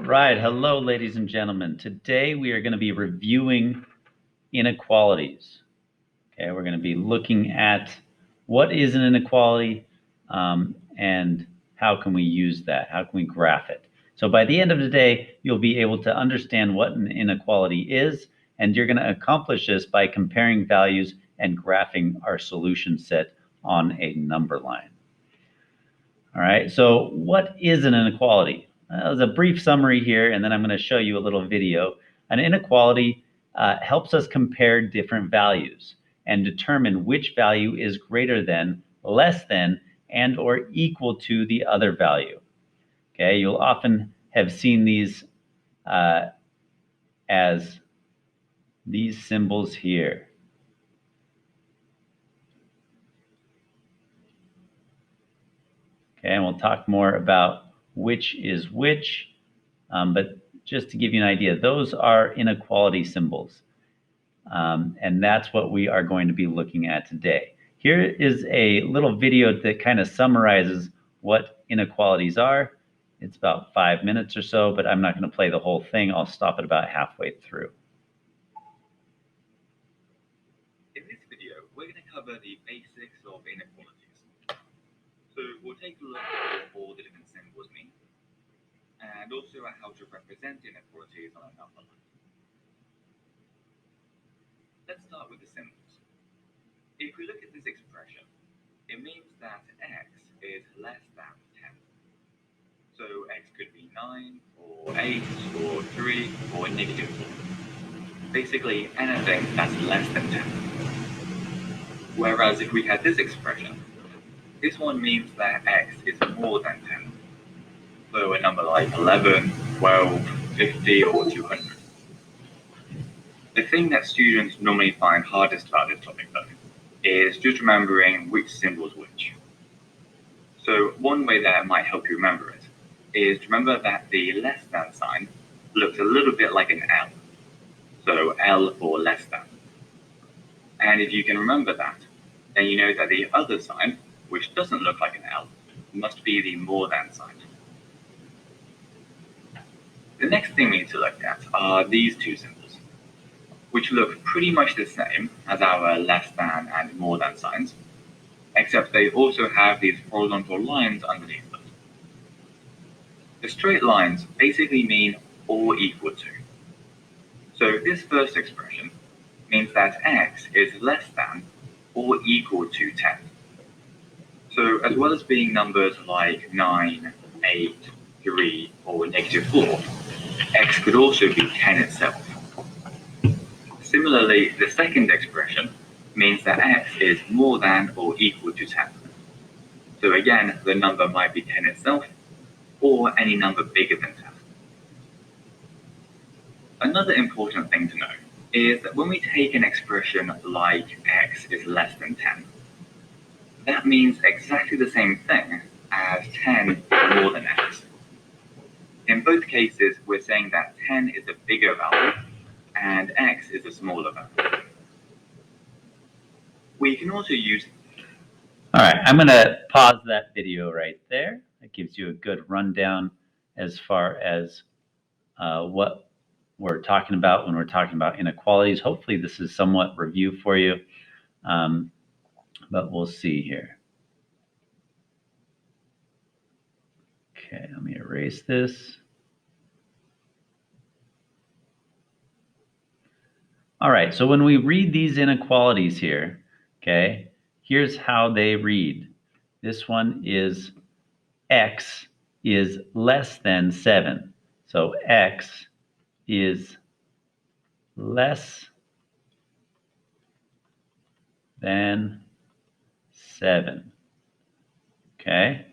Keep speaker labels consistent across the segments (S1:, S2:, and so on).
S1: All right, hello, ladies and gentlemen. Today we are going to be reviewing inequalities. Okay, we're going to be looking at what is an inequality and how can we use that? How can we graph it? So by the end of the day, you'll be able to understand what an inequality is, and you're going to accomplish this by comparing values and graphing our solution set on a number line. All right, so what is an inequality? As a brief summary here, and then I'm going to show you a little video. An inequality helps us compare different values and determine which value is greater than, less than, and or equal to the other value. Okay, you'll often have seen these as these symbols here. Okay, and we'll talk more about which is which, but just to give you an idea, those are inequality symbols. And that's what we are going to be looking at today. Here is a little video that kind of summarizes what inequalities are. It's about 5 minutes or so, but I'm not going to play the whole thing. I'll stop it about halfway through.
S2: In this video, we're going to cover the basics of inequalities. So we'll take a look at what all the different symbols mean, and also at how to represent inequalities on a number line. Let's start with the symbols. If we look at this expression, it means that x is less than 10. So x could be 9, or 8, or 3, or negative 4. Basically anything that's less than 10. Whereas if we had this expression, this one means that x is more than 10. So a number like 11, 12, 50, or 200. The thing that students normally find hardest about this topic, though, is just remembering which symbol is which. So one way that might help you remember it is to remember that the less than sign looks a little bit like an L. So L for less than. And if you can remember that, then you know that the other sign, which doesn't look like an L, must be the more than sign. The next thing we need to look at are these two symbols, which look pretty much the same as our less than and more than signs, except they also have these horizontal lines underneath them. The straight lines basically mean or equal to. So this first expression means that x is less than or equal to 10. So as well as being numbers like 9, 8, 3, or negative 4, x could also be 10 itself. Similarly, the second expression means that x is more than or equal to 10. So again, the number might be 10 itself, or any number bigger than 10. Another important thing to know is that when we take an expression like x is less than 10, that means exactly the same thing as 10 is more than x. In both cases, we're saying that 10 is a bigger value and x is a smaller value. We can also use...
S1: All right, I'm going to pause that video right there. That gives you a good rundown as far as what we're talking about when we're talking about inequalities. Hopefully this is somewhat review for you, but we'll see here. Okay, let me erase this. All right, so when we read these inequalities here, okay, here's how they read. This one is x is less than 7. So x is less than 7. Okay,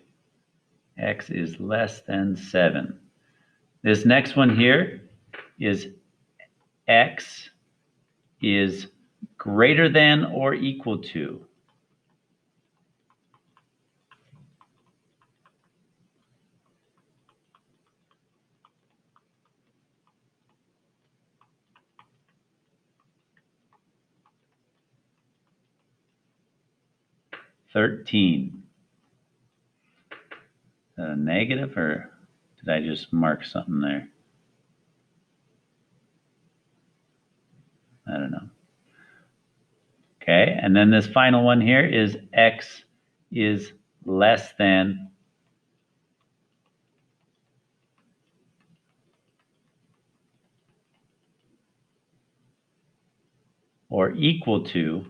S1: x is less than 7. This next one here is x is greater than or equal to. $13. Negative, or did I just mark something there? I don't know. Okay, and then this final one here is x is less than or equal to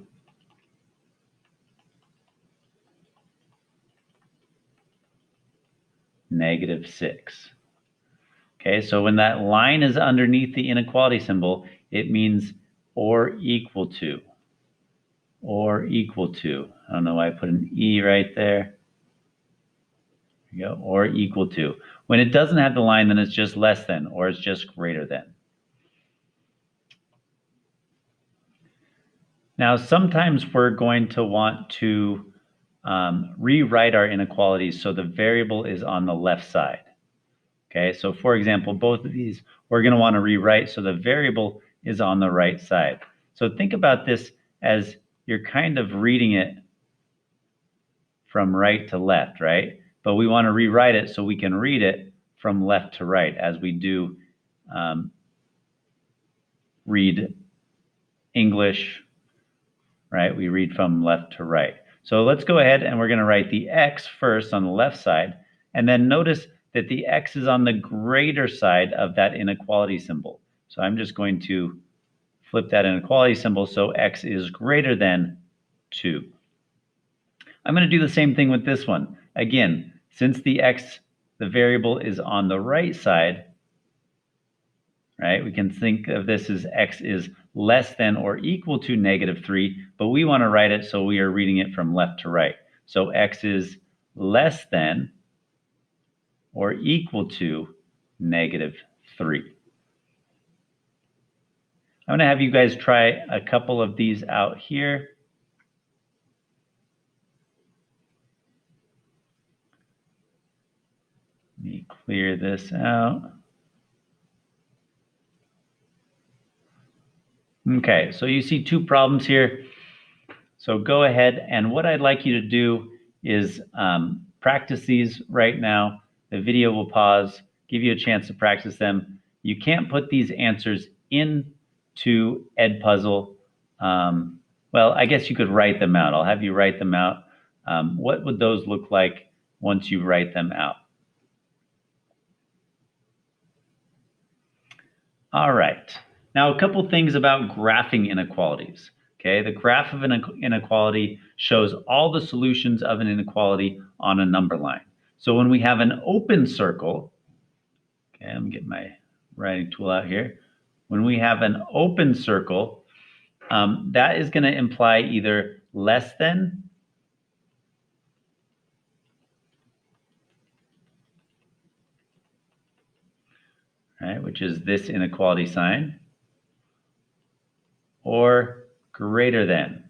S1: -6. Okay, so when that line is underneath the inequality symbol, it means or equal to. Or equal to. I don't know why I put an E right there. There you go, or equal to. When it doesn't have the line, then it's just less than, or it's just greater than. Now, sometimes we're going to want to rewrite our inequalities so the variable is on the left side. Okay, so for example, both of these, we're going to want to rewrite so the variable is on the right side. So think about this as you're kind of reading it from right to left, right? But we want to rewrite it so we can read it from left to right as we do read English, right? We read from left to right. So let's go ahead and we're going to write the x first on the left side. And then notice that the x is on the greater side of that inequality symbol. So I'm just going to flip that inequality symbol so x is greater than 2. I'm going to do the same thing with this one. Again, since the variable is on the right side, right, we can think of this as x is less than or equal to -3, but we want to write it so we are reading it from left to right. So x is less than or equal to -3. I'm going to have you guys try a couple of these out here. Let me clear this out. Okay, so you see two problems here. So go ahead, and what I'd like you to do is practice these right now. The video will pause, give you a chance to practice them. You can't put these answers into Edpuzzle. Well, I guess you could write them out. I'll have you write them out. What would those look like once you write them out? All right. Now, a couple things about graphing inequalities. Okay, the graph of an inequality shows all the solutions of an inequality on a number line. So when we have an open circle, okay, let me get my writing tool out here. When we have an open circle, that is going to imply either less than right, which is this inequality sign, or greater than.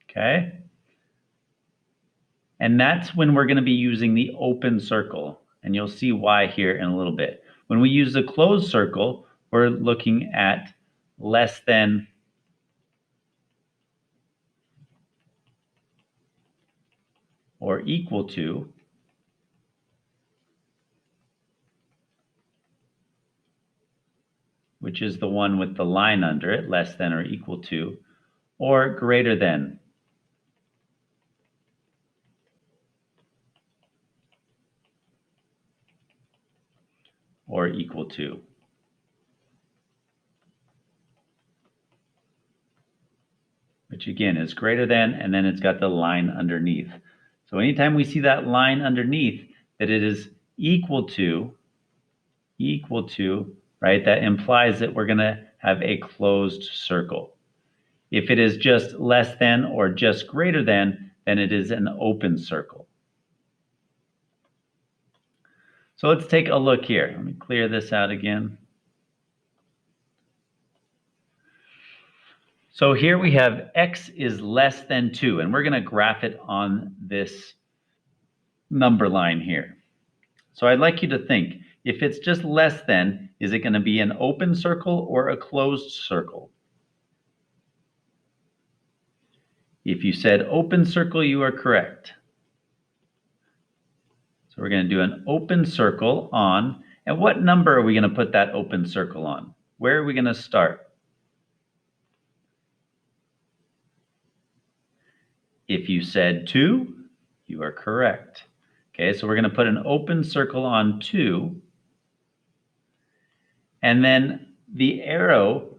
S1: Okay. And that's when we're going to be using the open circle. And you'll see why here in a little bit. When we use the closed circle, we're looking at less than or equal to which is the one with the line under it, less than or equal to, or greater than. Or equal to. Which again is greater than, and then it's got the line underneath. So anytime we see that line underneath, that it is equal to, right, that implies that we're going to have a closed circle. If it is just less than or just greater than, then it is an open circle. So let's take a look here. Let me clear this out again. So here we have x is less than 2, and we're going to graph it on this number line here. So I'd like you to think, if it's just less than, is it going to be an open circle or a closed circle? If you said open circle, you are correct. So we're going to do an open circle on, and what number are we going to put that open circle on? Where are we going to start? If you said 2, you are correct. Okay, so we're going to put an open circle on 2, and then the arrow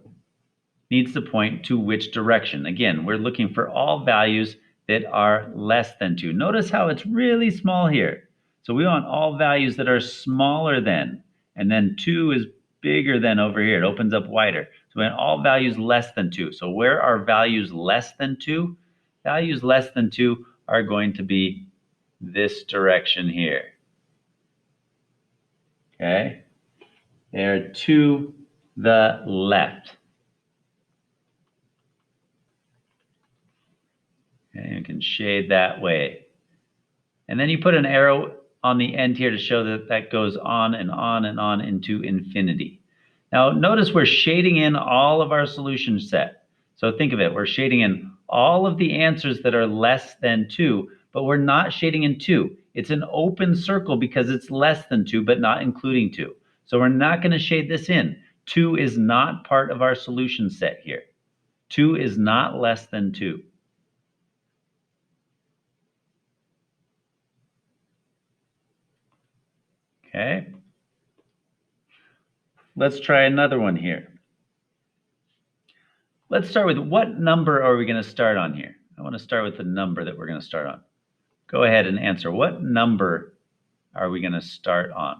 S1: needs to point to which direction. Again, we're looking for all values that are less than 2. Notice how it's really small here. So we want all values that are smaller than, and then 2 is bigger than over here. It opens up wider. So we want all values less than 2. So where are values less than 2? Values less than 2 are going to be this direction here. Okay? They're to the left. Okay, you can shade that way. And then you put an arrow on the end here to show that that goes on and on and on into infinity. Now notice we're shading in all of our solution set. So think of it, we're shading in all of the answers that are less than 2, but we're not shading in 2. It's an open circle because it's less than 2, but not including 2. So we're not going to shade this in. 2 is not part of our solution set here. 2 is not less than 2. Okay. Let's try another one here. Let's start with what number are we going to start on here? I want to start with the number that we're going to start on. Go ahead and answer. What number are we going to start on?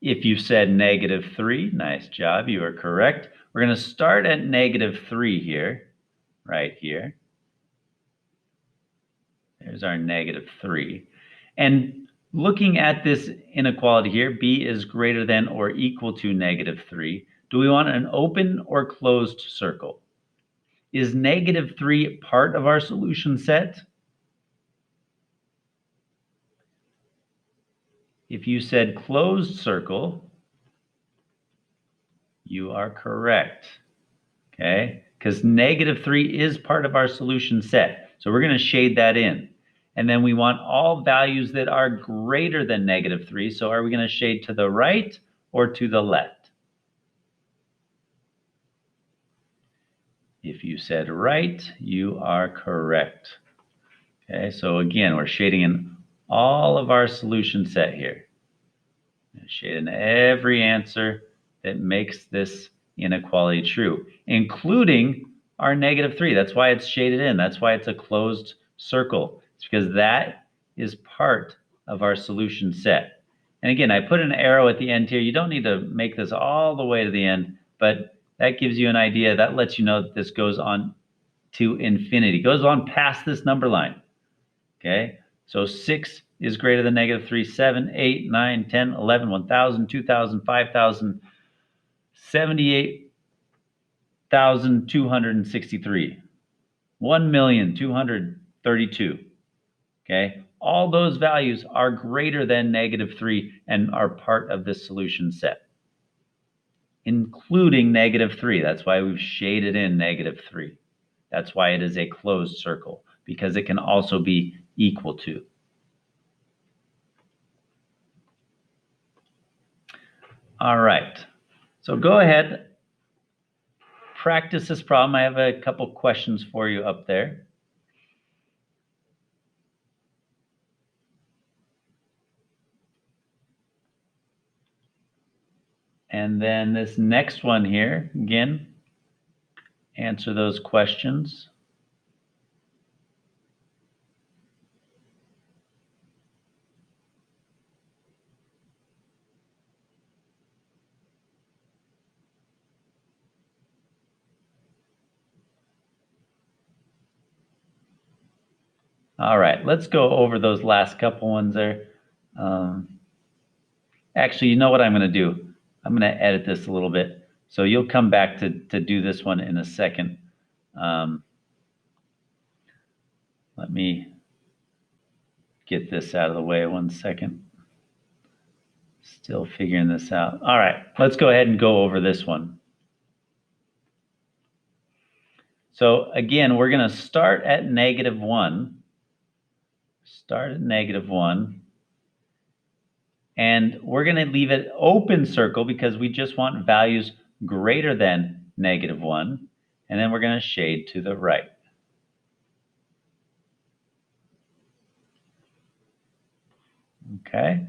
S1: If you said -3, nice job, you are correct. We're going to start at -3 here, right here. There's our -3. And looking at this inequality here, b is greater than or equal to -3. Do we want an open or closed circle? Is -3 part of our solution set? If you said closed circle, you are correct. Okay, because -3 is part of our solution set. So we're going to shade that in. And then we want all values that are greater than -3. So are we going to shade to the right or to the left? If you said right, you are correct. Okay, so again, we're shading in all of our solution set here. Shade in every answer that makes this inequality true, including our -3. That's why it's shaded in. That's why it's a closed circle. It's because that is part of our solution set. And again, I put an arrow at the end here. You don't need to make this all the way to the end, but that gives you an idea. That lets you know that this goes on to infinity, goes on past this number line. Okay, so 6 is greater than -3, 7, 8, 9, 10, 11, 1,000, 2,000, 5,000, 78,263, 1,232. Okay, all those values are greater than -3 and are part of this solution set, including -3. That's why we've shaded in -3. That's why it is a closed circle, because it can also be equal to. All right, so go ahead, practice this problem. I have a couple questions for you up there. And then this next one here, again, answer those questions. All right, let's go over those last couple ones there. Actually, you know what I'm going to do? I'm going to edit this a little bit. So you'll come back to do this one in a second. Let me get this out of the way 1 second. Still figuring this out. All right, let's go ahead and go over this one. So again, we're going to start at -1. Start at -1. And we're going to leave it open circle because we just want values greater than -1. And then we're going to shade to the right. Okay.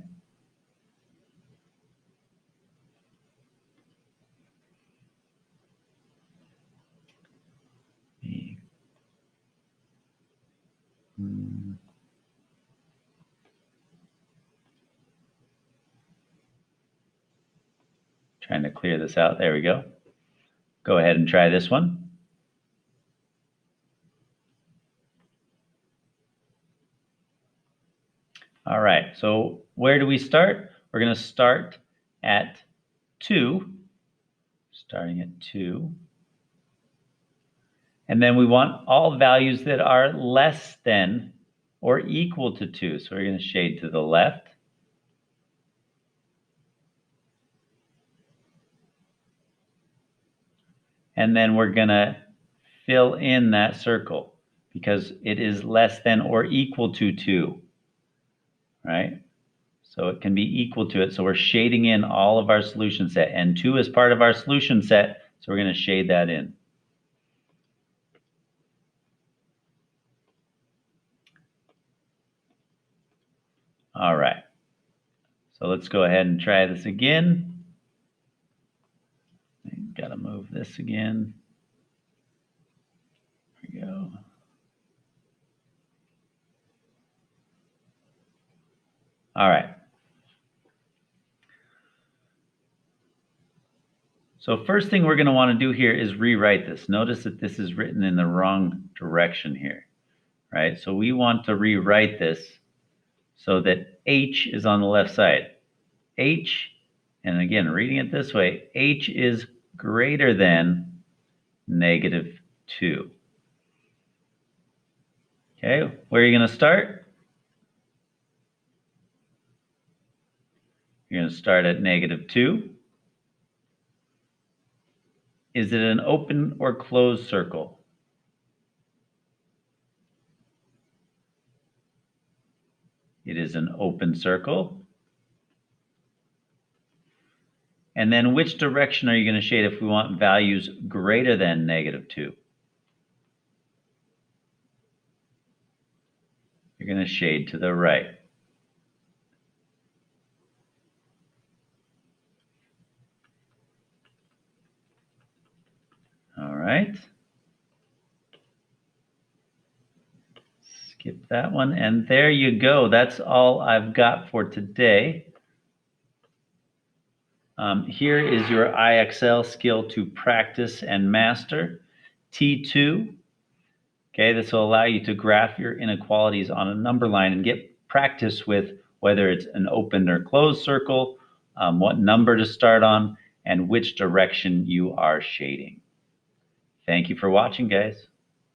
S1: Trying to clear this out. There we go. Go ahead and try this one. All right, so where do we start? We're going to start at 2, starting at 2. And then we want all values that are less than or equal to 2. So we're going to shade to the left. And then we're going to fill in that circle because it is less than or equal to 2, right? So it can be equal to it. So we're shading in all of our solution set. And 2 is part of our solution set, so we're going to shade that in. All right. So let's go ahead and try this again. Got to move this again. There we go. All right. So first thing we're going to want to do here is rewrite this. Notice that this is written in the wrong direction here, right? So we want to rewrite this so that H is on the left side. H, and again, reading it this way, H is greater than -2. Okay, where are you going to start? You're going to start at -2. Is it an open or closed circle? It is an open circle. And then which direction are you going to shade if we want values greater than -2? You're going to shade to the right. All right. Skip that one. And there you go. That's all I've got for today. Here is your IXL skill to practice and master. T2. Okay, this will allow you to graph your inequalities on a number line and get practice with whether it's an open or closed circle, what number to start on, and which direction you are shading. Thank you for watching, guys.